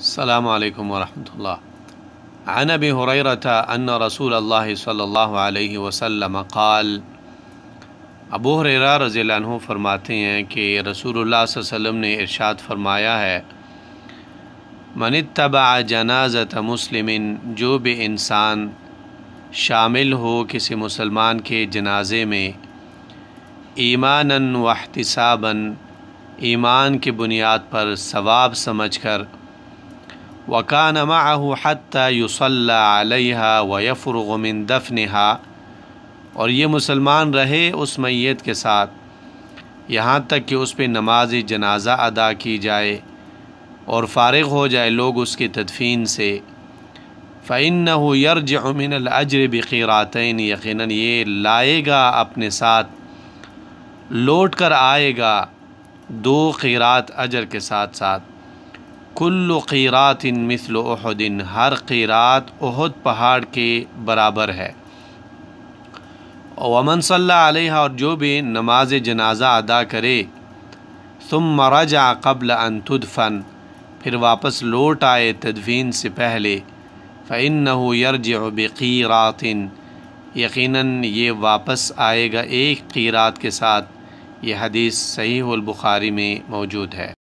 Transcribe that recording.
السلام علیکم ورحمۃ اللہ۔ عن ابی ہریرۃ ان رسول اللہ صلی اللہ علیہ وسلم قال، ابو ہریرہ رضی اللہ عنہ فرماتے ہیں کہ رسول اللہ صلی اللہ علیہ وسلم نے ارشاد فرمایا ہے، من اتبع جنازۃ مسلم، جو بھی انسان شامل ہو کسی مسلمان کے جنازے میں، ایماناً واحتساباً، ایمان کی بنیاد پر ثواب سمجھ کر، وَكَانَ مَعَهُ حَتَّى يُصَلَّى عَلَيْهَا وَيَفْرُغُ مِن دَفْنِهَا، اور یہ مسلمان رہے اس میت کے ساتھ یہاں تک کہ اس پہ نماز جنازہ ادا کی جائے اور فارغ ہو جائے لوگ اس کی تدفین سے، فَإِنَّهُ يَرْجِعُ مِنَ الْأَجْرِ بِقِيرَاتَيْنِ، یقیناً یہ لائے گا اپنے ساتھ، لوٹ کر آئے گا 2 قیرات اجر کے ساتھ ساتھ، کل قیرات مثل احد، ہر قیرات احد پہاڑ کے برابر ہے، ومن صلی علیہ، اور جو بھی نماز جنازہ ادا کرے، ثم رجع قبل ان تدفن، پھر واپس لوٹ آئے تدفین سے پہلے، فإنہ یرجع بقیرات، یقیناً یہ واپس آئے گا 1 قیرات کے ساتھ۔ یہ حدیث صحیح البخاری میں موجود ہے۔